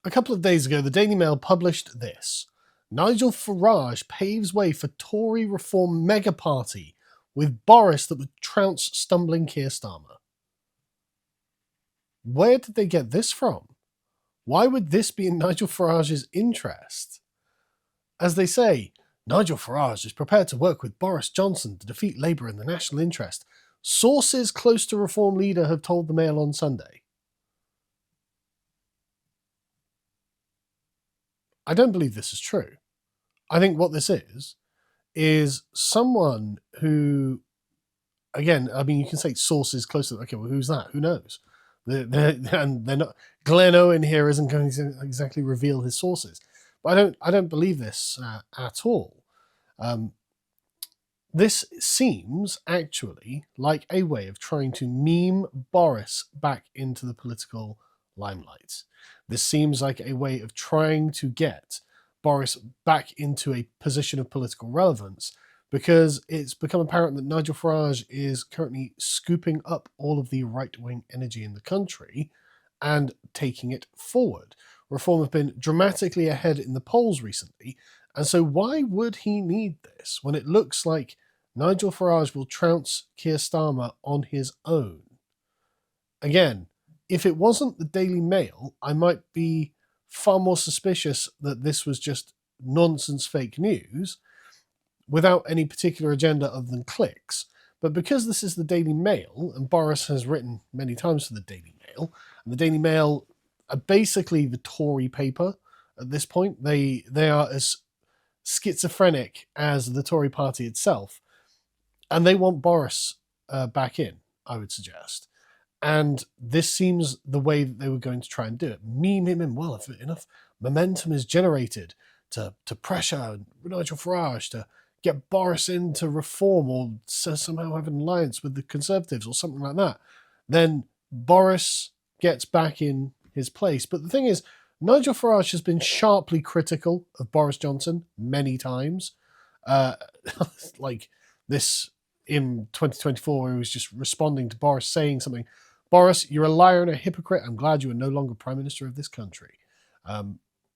A couple of days ago, the Daily Mail published this. Nigel Farage paves way for Tory reform mega party with Boris that would trounce stumbling Keir Starmer. Where did they get this from? Why would this be in Nigel Farage's interest? As they say, Nigel Farage is prepared to work with Boris Johnson to defeat Labour in the national interest. Sources close to Reform leader have told the Mail on Sunday. I don't believe this is true. I think what this is someone who, again, I mean, you can say sources close to, okay, well, who's that? Who knows? And they're not. Glenn Owen here isn't going to exactly reveal his sources, but I don't believe this at all. This seems actually like a way of trying to meme Boris back into the political limelight. This seems like a way of trying to get Boris back into a position of political relevance, because it's become apparent that Nigel Farage is currently scooping up all of the right-wing energy in the country and taking it forward. Reform have been dramatically ahead in the polls recently, and so why would he need this when it looks like Nigel Farage will trounce Keir Starmer on his own? Again, if it wasn't the Daily Mail, I might be far more suspicious that this was just nonsense fake news without any particular agenda other than clicks. But because this is the Daily Mail, and Boris has written many times for the Daily Mail, and the Daily Mail are basically the Tory paper at this point. They are as schizophrenic as the Tory party itself, and they want Boris back in, I would suggest. And this seems the way that they were going to try and do it. Meme him in. Well, if enough momentum is generated to pressure Nigel Farage to get Boris into reform or somehow have an alliance with the Conservatives or something like that, then Boris gets back in his place. But the thing is, Nigel Farage has been sharply critical of Boris Johnson many times. Like this in 2024, where he was just responding to Boris saying something. Boris, you're a liar and a hypocrite. I'm glad you are no longer Prime Minister of this country.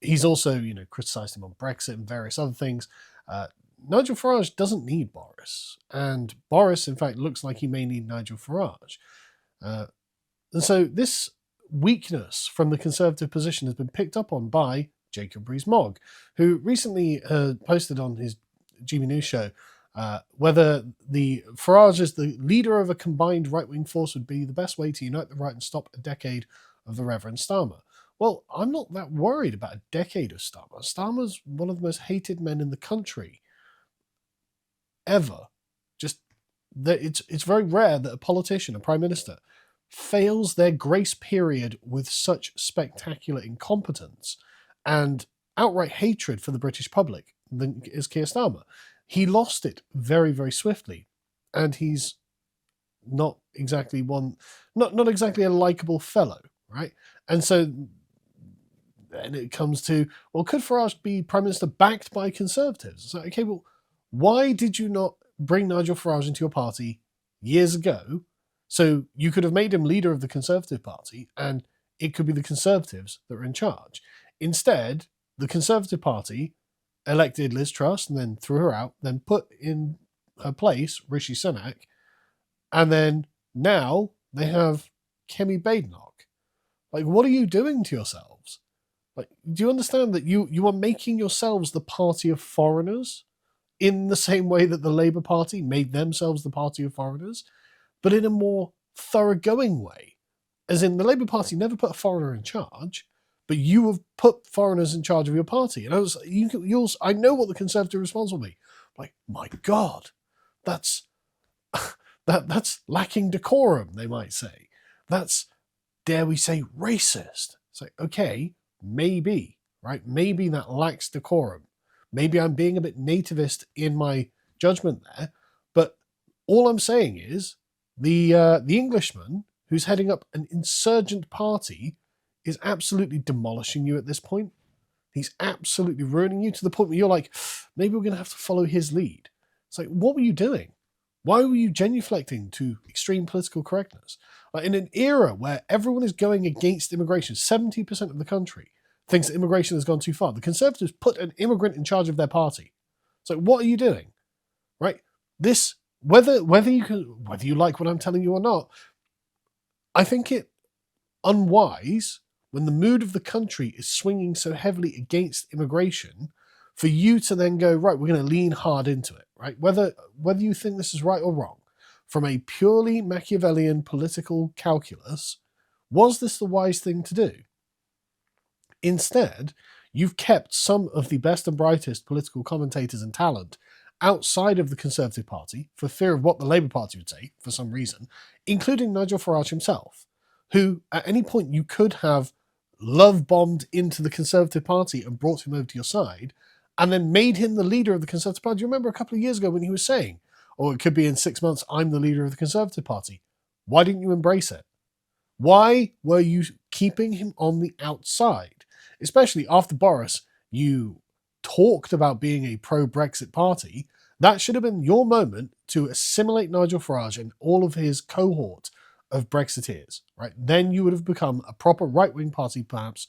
He's also, criticised him on Brexit and various other things. Nigel Farage doesn't need Boris. And Boris, in fact, looks like he may need Nigel Farage. And so this weakness from the Conservative position has been picked up on by Jacob Rees-Mogg, who recently posted on his GB News show whether the Farage as the leader of a combined right-wing force would be the best way to unite the right and stop a decade of the Reverend Starmer. Well, I'm not that worried about a decade of Starmer. Starmer's one of the most hated men in the country ever. Just that it's very rare that a politician, a prime minister, fails their grace period with such spectacular incompetence and outright hatred for the British public than is Keir Starmer. He lost it very, very swiftly, and he's not exactly not exactly a likable fellow, right? And so then it comes to, well, could Farage be Prime Minister backed by Conservatives? It's like, okay, well, why did you not bring Nigel Farage into your party years ago so you could have made him leader of the Conservative Party and it could be the Conservatives that are in charge? Instead, the Conservative Party elected Liz Truss and then threw her out, then put in her place Rishi Sunak, and then now they have Kemi Badenoch. Like, what are you doing to yourselves? Like, do you understand that you are making yourselves the party of foreigners in the same way that the Labour Party made themselves the party of foreigners, but in a more thoroughgoing way? As in, the Labour Party never put a foreigner in charge, but you have put foreigners in charge of your party. And I know what the Conservative response will be. Like, my God, that's lacking decorum, they might say. That's, dare we say, racist. It's like, okay, maybe, right? Maybe that lacks decorum. Maybe I'm being a bit nativist in my judgment there. But all I'm saying is the Englishman who's heading up an insurgent party is absolutely demolishing you at this point. He's absolutely ruining you to the point where you're like, maybe we're going to have to follow his lead. It's like, what were you doing? Why were you genuflecting to extreme political correctness? Like, in an era where everyone is going against immigration, 70% of the country thinks that immigration has gone too far. The Conservatives put an immigrant in charge of their party. So what are you doing? Right? This, whether you like what I'm telling you or not, I think it unwise when the mood of the country is swinging so heavily against immigration for you to then go, right, we're going to lean hard into it, right? Whether you think this is right or wrong, from a purely Machiavellian political calculus, was this the wise thing to do? Instead, you've kept some of the best and brightest political commentators and talent outside of the Conservative Party for fear of what the Labour Party would say, for some reason, including Nigel Farage himself, who at any point you could have love-bombed into the Conservative Party and brought him over to your side, and then made him the leader of the Conservative Party. Do you remember a couple of years ago when he was saying, or it could be in 6 months, I'm the leader of the Conservative Party? Why didn't you embrace it? Why were you keeping him on the outside? Especially after Boris, you talked about being a pro-Brexit party. That should have been your moment to assimilate Nigel Farage and all of his cohort of Brexiteers, right? Then you would have become a proper right-wing party, perhaps,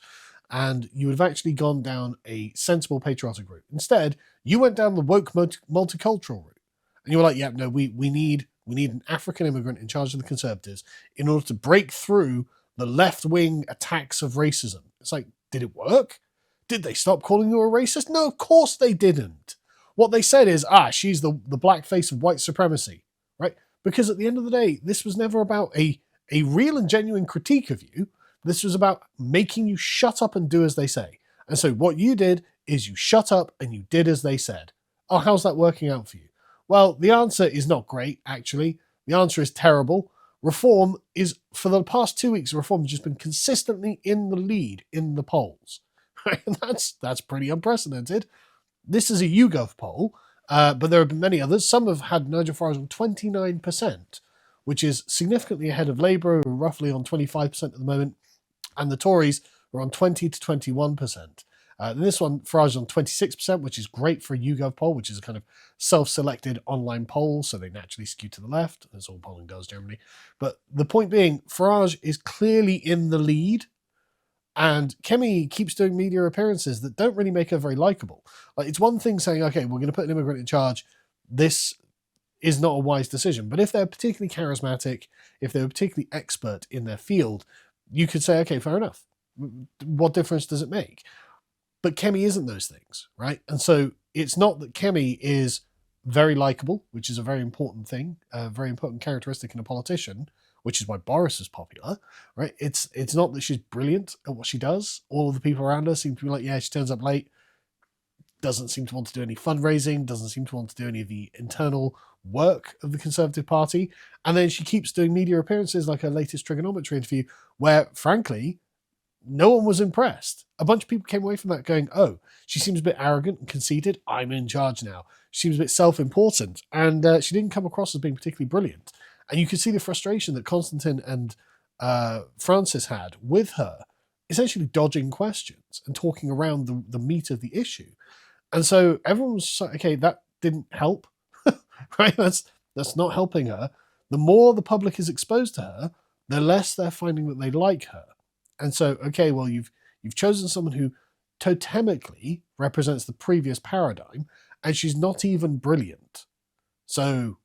and you would have actually gone down a sensible patriotic route. Instead, you went down the woke multicultural route. And you were like, yeah, no, we need an African immigrant in charge of the Conservatives in order to break through the left-wing attacks of racism. It's like, did it work? Did they stop calling you a racist? No, of course they didn't. What they said is, she's the black face of white supremacy, right? Because at the end of the day, this was never about a real and genuine critique of you. This was about making you shut up and do as they say. And so what you did is you shut up and you did as they said. Oh, how's that working out for you? Well, the answer is not great, actually. The answer is terrible. Reform is, for the past 2 weeks, Reform has just been consistently in the lead in the polls. And that's pretty unprecedented. This is a YouGov poll, but there have been many others. Some have had Nigel Farage on 29%, which is significantly ahead of Labour, who are roughly on 25% at the moment, and the Tories are on 20 to 21%. This one, Farage on 26%, which is great for a YouGov poll, which is a kind of self-selected online poll, so they naturally skew to the left, as all polling does generally. But the point being, Farage is clearly in the lead, and Kemi keeps doing media appearances that don't really make her very likable. Like, it's one thing saying, okay, we're going to put an immigrant in charge. This is not a wise decision. But if they're particularly charismatic, if they're particularly expert in their field, you could say, okay, fair enough. What difference does it make? But Kemi isn't those things, right? And so it's not that Kemi is very likable, which is a very important thing, a very important characteristic in a politician, which is why Boris is popular, right? It's not that she's brilliant at what she does. All of the people around her seem to be like, yeah, she turns up late, doesn't seem to want to do any fundraising, doesn't seem to want to do any of the internal work of the Conservative Party. And then she keeps doing media appearances like her latest trigonometry interview, where, frankly, no one was impressed. A bunch of people came away from that going, oh, she seems a bit arrogant and conceited. I'm in charge now. She seems a bit self-important. And she didn't come across as being particularly brilliant. And you could see the frustration that Constantine and Francis had with her, essentially dodging questions and talking around the meat of the issue. And so everyone was like, okay, that didn't help, right? That's not helping her. The more the public is exposed to her, the less they're finding that they like her. And so, okay, well, you've chosen someone who totemically represents the previous paradigm, and she's not even brilliant. So,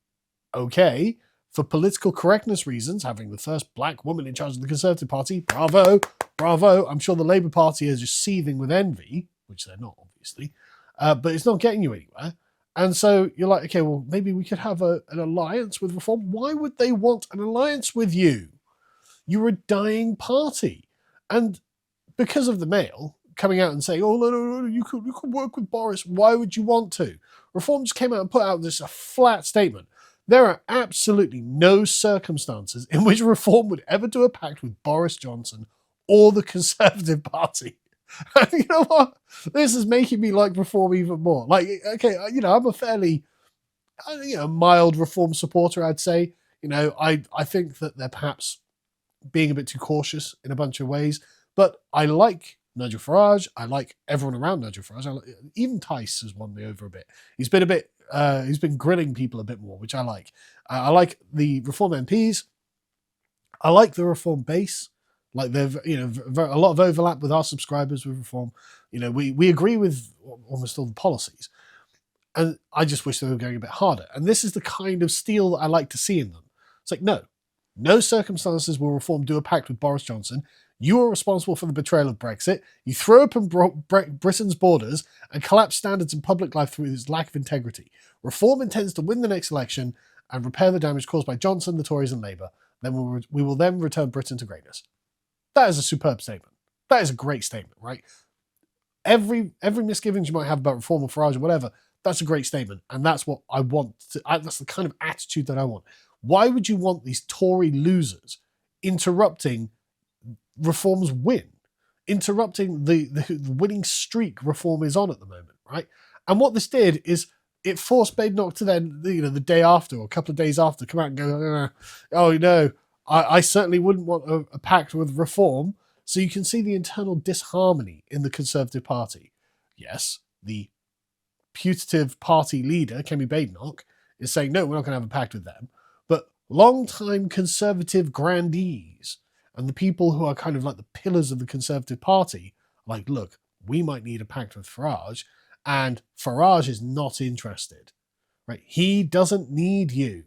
okay, for political correctness reasons, having the first black woman in charge of the Conservative Party, bravo, bravo. I'm sure the Labour Party is just seething with envy, which they're not, obviously, but it's not getting you anywhere. And so you're like, okay, well, maybe we could have an alliance with Reform. Why would they want an alliance with you? You're a dying party. And because of the Mail coming out and saying, oh, no, you could work with Boris. Why would you want to? Reform just came out and put out this a flat statement. There are absolutely no circumstances in which Reform would ever do a pact with Boris Johnson or the Conservative Party. You know what? This is making me like Reform even more. Like, okay, I'm a fairly, mild Reform supporter, I'd say. I think that they're perhaps being a bit too cautious in a bunch of ways. But I like Nigel Farage. I like everyone around Nigel Farage. Even Tice has won me over a bit. He's been grilling people a bit more, which I like. I like the Reform MPs. I like the Reform base. Like they've, a lot of overlap with our subscribers with reform. We agree with almost all the policies. And I just wish they were going a bit harder. And this is the kind of steel that I like to see in them. It's like, no circumstances will reform do a pact with Boris Johnson. You are responsible for the betrayal of Brexit. You throw open Britain's borders and collapse standards in public life through this lack of integrity. Reform intends to win the next election and repair the damage caused by Johnson, the Tories and Labour. Then we will then return Britain to greatness. That is a superb statement. That is a great statement, right? Every misgivings you might have about reform or Farage or whatever, that's a great statement. And that's what I want. That's the kind of attitude that I want. Why would you want these Tory losers interrupting reform's win? Interrupting the winning streak reform is on at the moment, right? And what this did is it forced Badenoch to then, the day after or a couple of days after, come out and go, oh, no, I certainly wouldn't want a pact with reform. So you can see the internal disharmony in the Conservative Party. Yes, the putative party leader, Kemi Badenoch, is saying, no, we're not going to have a pact with them. But long-time Conservative grandees and the people who are kind of like the pillars of the Conservative Party, like, look, we might need a pact with Farage, and Farage is not interested. Right? He doesn't need you.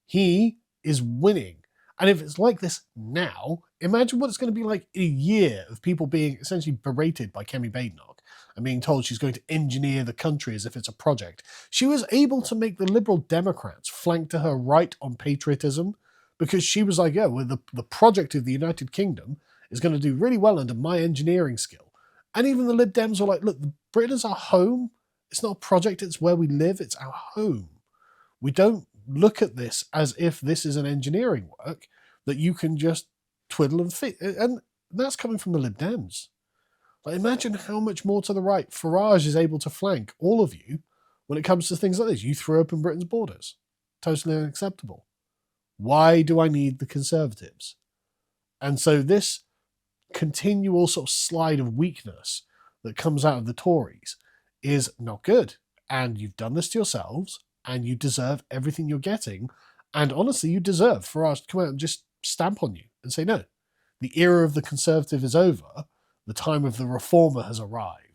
He is winning. And if it's like this now, imagine what it's going to be like in a year of people being essentially berated by Kemi Badenoch and being told she's going to engineer the country as if it's a project. She was able to make the Liberal Democrats flank to her right on patriotism because she was like, well, the project of the United Kingdom is going to do really well under my engineering skill. And even the Lib Dems were like, look, Britain is our home. It's not a project. It's where we live. It's our home. We don't look at this as if this is an engineering work that you can just twiddle and fit. And that's coming from the Lib Dems. Like, imagine how much more to the right Farage is able to flank all of you when it comes to things like this. You throw open Britain's borders. Totally unacceptable. Why do I need the Conservatives? And so this continual sort of slide of weakness that comes out of the Tories is not good. And you've done this to yourselves, and you deserve everything you're getting. And honestly, you deserve Farage to come out and just stamp on you and say, no, the era of the Conservative is over. The time of the reformer has arrived.